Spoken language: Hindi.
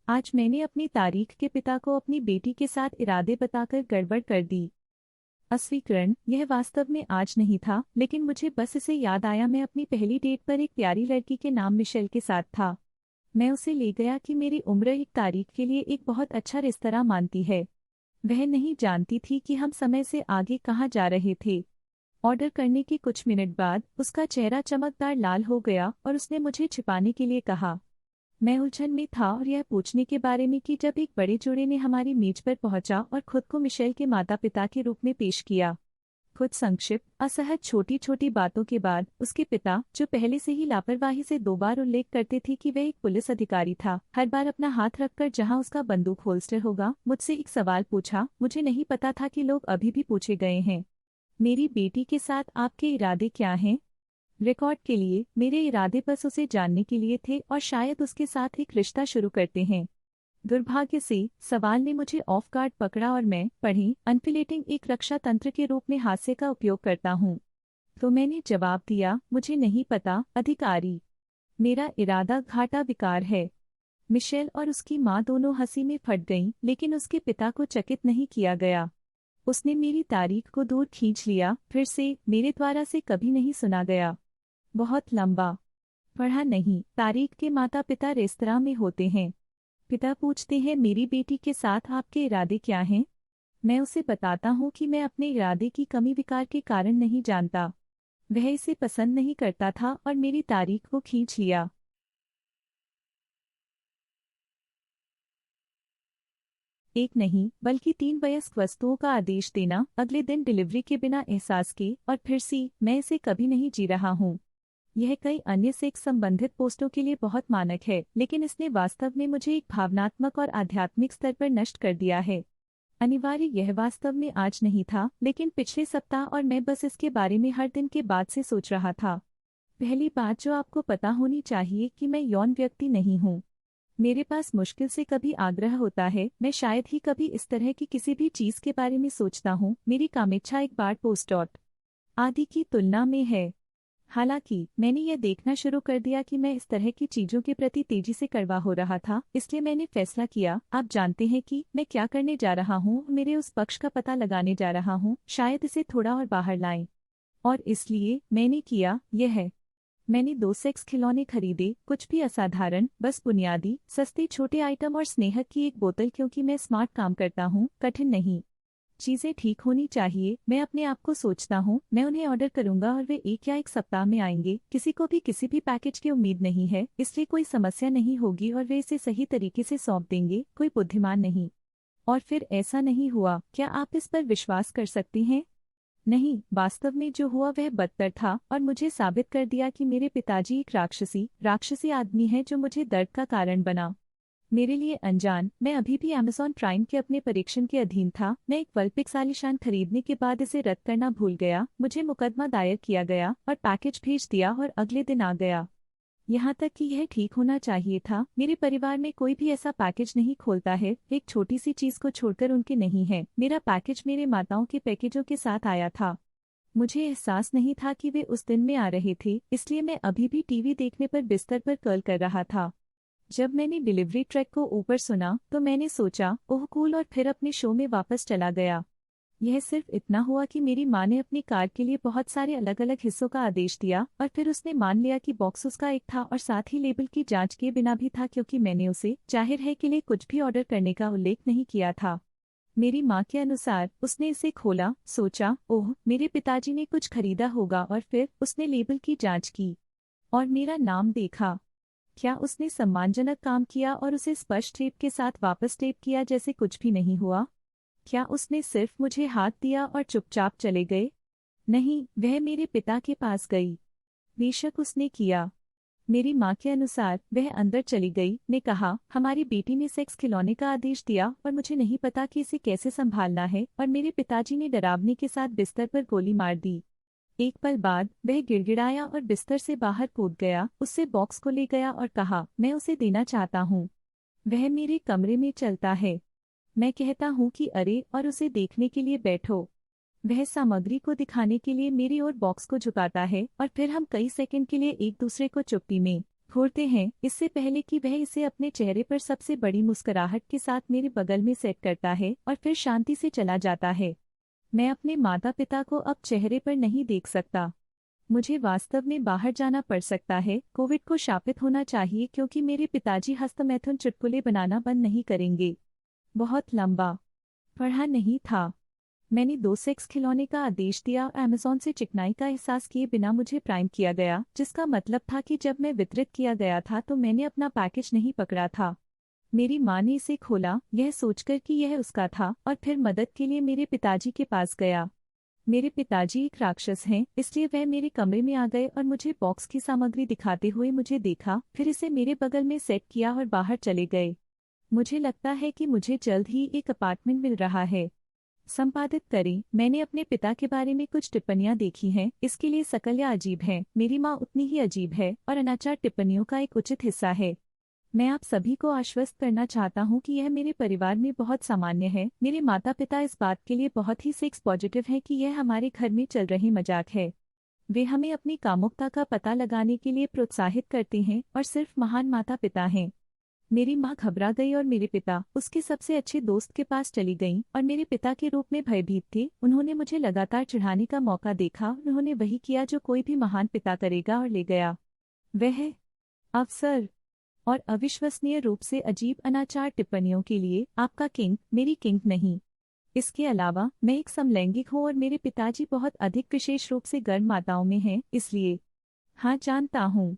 आज मैंने अपनी तारीख के पिता को अपनी बेटी के साथ इरादे बताकर गड़बड़ कर दी। अस्वीकरण, यह वास्तव में आज नहीं था, लेकिन मुझे बस इसे याद आया। मैं अपनी पहली डेट पर एक प्यारी लड़की के नाम मिशेल के साथ था। मैं उसे ले गया कि मेरी उम्र एक तारीख के लिए एक बहुत अच्छा रेस्तरां मानती है। वह नहीं जानती थी कि हम समय से आगे कहाँ जा रहे थे। ऑर्डर करने के कुछ मिनट बाद उसका चेहरा चमकदार लाल हो गया और उसने मुझे छिपाने के लिए कहा। मैं उलझन में था और यह पूछने के बारे में कि जब एक बड़े जोड़े ने हमारी मेज पर पहुंचा और खुद को मिशेल के माता पिता के रूप में पेश किया। कुछ संक्षिप्त असहज छोटी छोटी बातों के बाद उसके पिता, जो पहले से ही लापरवाही से 2 बार उल्लेख करते थे कि वह एक पुलिस अधिकारी था, हर बार अपना हाथ रखकर जहां उसका बंदूक होल्स्टर होगा, मुझसे एक सवाल पूछा। मुझे नहीं पता था कि लोग अभी भी पूछे गए हैं। मेरी बेटी के साथ आपके इरादे क्या हैं? रिकॉर्ड के लिए, मेरे इरादे बस उसे जानने के लिए थे और शायद उसके साथ एक रिश्ता शुरू करते हैं। दुर्भाग्य से सवाल ने मुझे ऑफ गार्ड पकड़ा और मैं पढ़ी अनफिलेटिंग एक रक्षा तंत्र के रूप में हास्य का उपयोग करता हूँ। तो मैंने जवाब दिया, मुझे नहीं पता, अधिकारी। मेरा इरादा घाटा विकार है। मिशेल और उसकी माँ दोनों हंसी में फट गईं, लेकिन उसके पिता को चकित नहीं किया गया। उसने मेरी तारीख को दूर खींच लिया, फिर से मेरे द्वारा से कभी नहीं सुना गया। बहुत लंबा। पढ़ा नहीं, तारीख के माता पिता रेस्तरां में होते हैं। पिता पूछते हैं, मेरी बेटी के साथ आपके इरादे क्या हैं? मैं उसे बताता हूँ कि मैं अपने इरादे की कमी विकार के कारण नहीं जानता। वह इसे पसंद नहीं करता था और मेरी तारीख को खींच लिया। एक नहीं, बल्कि 3 वयस्क वस्तुओं का आदेश देना, अगले दिन डिलीवरी के बिना एहसास के, और फिर से मैं इसे कभी नहीं जी रहा हूँ। यह कई अन्य सेक्स संबंधित पोस्टों के लिए बहुत मानक है, लेकिन इसने वास्तव में मुझे एक भावनात्मक और आध्यात्मिक स्तर पर नष्ट कर दिया है। अनिवार्य यह वास्तव में आज नहीं था, लेकिन पिछले सप्ताह, और मैं बस इसके बारे में हर दिन के बाद से सोच रहा था। पहली बात जो आपको पता होनी चाहिए कि मैं यौन व्यक्ति नहीं हूँ। मेरे पास मुश्किल से कभी आग्रह होता है, मैं शायद ही कभी इस तरह की किसी भी चीज के बारे में सोचता हूँ। मेरी कामेच्छा एक बार पोस्ट डॉट आदि की तुलना में है। हालांकि मैंने यह देखना शुरू कर दिया कि मैं इस तरह की चीजों के प्रति तेजी से कड़वा हो रहा था, इसलिए मैंने फैसला किया, आप जानते हैं कि मैं क्या करने जा रहा हूँ, मेरे उस पक्ष का पता लगाने जा रहा हूँ, शायद इसे थोड़ा और बाहर लाएं। और इसलिए मैंने किया यह है, मैंने 2 सेक्स खिलौने खरीदे, कुछ भी असाधारण, बस बुनियादी सस्ते छोटे आइटम और स्नेहक की एक बोतल, क्योंकि मैं स्मार्ट काम करता हूँ, कठिन नहीं। चीजें ठीक होनी चाहिए, मैं अपने आप को सोचता हूँ, मैं उन्हें ऑर्डर करूंगा और वे 1 या 1 सप्ताह में आएंगे। किसी को भी किसी भी पैकेज की उम्मीद नहीं है, इसलिए कोई समस्या नहीं होगी और वे इसे सही तरीके से सौंप देंगे, कोई बुद्धिमान नहीं। और फिर ऐसा नहीं हुआ। क्या आप इस पर विश्वास कर सकती हैं? नहीं, वास्तव में जो हुआ वह बदतर था और मुझे साबित कर दिया कि मेरे पिताजी एक राक्षसी आदमी है जो मुझे दर्द का कारण बना। मेरे लिए अनजान, मैं अभी भी अमेज़न प्राइम के अपने परीक्षण के अधीन था। मैं एक वल्पिक आलीशान खरीदने के बाद इसे रद्द करना भूल गया। मुझे मुकदमा दायर किया गया और पैकेज भेज दिया और अगले दिन आ गया। यहाँ तक कि यह ठीक होना चाहिए था। मेरे परिवार में कोई भी ऐसा पैकेज नहीं खोलता है, एक छोटी सी चीज को छोड़कर उनके नहीं है। मेरा पैकेज मेरे माताओं के पैकेजों के साथ आया था। मुझे एहसास नहीं था कि वे उस दिन में आ रहे थे, इसलिए मैं अभी भी टीवी देखने पर बिस्तर पर कर्ल कर रहा था। जब मैंने डिलीवरी ट्रैक को ऊपर सुना तो मैंने सोचा, ओह कूल, और फिर अपने शो में वापस चला गया। यह सिर्फ इतना हुआ कि मेरी माँ ने अपनी कार के लिए बहुत सारे अलग अलग हिस्सों का आदेश दिया और फिर उसने मान लिया कि बॉक्स उसका एक था और साथ ही लेबल की जांच किए बिना भी था, क्योंकि मैंने उसे जाहिर है के लिए कुछ भी ऑर्डर करने का उल्लेख नहीं किया था। मेरी माँ के अनुसार उसने इसे खोला, सोचा, ओह मेरे पिताजी ने कुछ खरीदा होगा, और फिर उसने लेबल की जांच की और मेरा नाम देखा। क्या उसने सम्मानजनक काम किया और उसे स्पष्ट टेप के साथ वापस टेप किया जैसे कुछ भी नहीं हुआ? क्या उसने सिर्फ मुझे हाथ दिया और चुपचाप चले गए? नहीं, वह मेरे पिता के पास गई। बेशक उसने किया। मेरी माँ के अनुसार वह अंदर चली गई, ने कहा, हमारी बेटी ने सेक्स खिलौने का आदेश दिया और मुझे नहीं पता कि इसे कैसे संभालना है, और मेरे पिताजी ने डरावनी के साथ बिस्तर पर गोली मार दी। एक पल बाद वह गिड़गिड़ाया और बिस्तर से बाहर कूद गया, उससे बॉक्स को ले गया और कहा, मैं उसे देना चाहता हूँ। वह मेरे कमरे में चलता है। मैं कहता हूँ कि अरे, और उसे देखने के लिए बैठो। वह सामग्री को दिखाने के लिए मेरी ओर बॉक्स को झुकाता है और फिर हम कई सेकंड के लिए एक दूसरे को चुप्पी में घूरते हैं इससे पहले कि वह इसे अपने चेहरे पर सबसे बड़ी मुस्कुराहट के साथ मेरे बगल में सेट करता है और फिर शांति से चला जाता है। मैं अपने माता पिता को अब चेहरे पर नहीं देख सकता। मुझे वास्तव में बाहर जाना पड़ सकता है। कोविड को शापित होना चाहिए क्योंकि मेरे पिताजी हस्तमैथुन चुटकुले बनाना बंद नहीं करेंगे। बहुत लंबा पढ़ा नहीं था। मैंने 2 सेक्स खिलौने का आदेश दिया और अमेज़न से चिकनाई का एहसास किए बिना मुझे प्राइम किया गया, जिसका मतलब था कि जब मैं वितरित किया गया था तो मैंने अपना पैकेज नहीं पकड़ा था। मेरी माँ ने इसे खोला, यह सोचकर कि यह उसका था, और फिर मदद के लिए मेरे पिताजी के पास गया। मेरे पिताजी एक राक्षस हैं, इसलिए वह मेरे कमरे में आ गए और मुझे बॉक्स की सामग्री दिखाते हुए मुझे देखा, फिर इसे मेरे बगल में सेट किया और बाहर चले गए। मुझे लगता है कि मुझे जल्द ही एक अपार्टमेंट मिल रहा है। संपादित करें। मैंने अपने पिता के बारे में कुछ टिप्पणियां देखी हैं, इसके लिए सकल या अजीब है। मेरी माँ उतनी ही अजीब है और अनाचार टिप्पणियों का एक उचित हिस्सा है। मैं आप सभी को आश्वस्त करना चाहता हूं कि यह मेरे परिवार में बहुत सामान्य है। मेरे माता पिता इस बात के लिए बहुत ही सेक्स पॉजिटिव हैं कि यह हमारे घर में चल रही मजाक है। वे हमें अपनी कामुकता का पता लगाने के लिए प्रोत्साहित करते हैं और सिर्फ महान माता पिता हैं। मेरी माँ घबरा गई और मेरे पिता उसके सबसे अच्छे दोस्त के पास चली गईं और मेरे पिता के रूप में भयभीत थे। उन्होंने मुझे लगातार चिढ़ाने का मौका देखा। उन्होंने वही किया जो कोई भी महान पिता करेगा और ले गया। वह अवसर और अविश्वसनीय रूप से अजीब अनाचार टिप्पणियों के लिए आपका किंग, मेरी किंग नहीं। इसके अलावा मैं एक समलैंगिक हूँ और मेरे पिताजी बहुत अधिक विशेष रूप से गर्म माताओं में हैं, इसलिए हाँ जानता हूँ।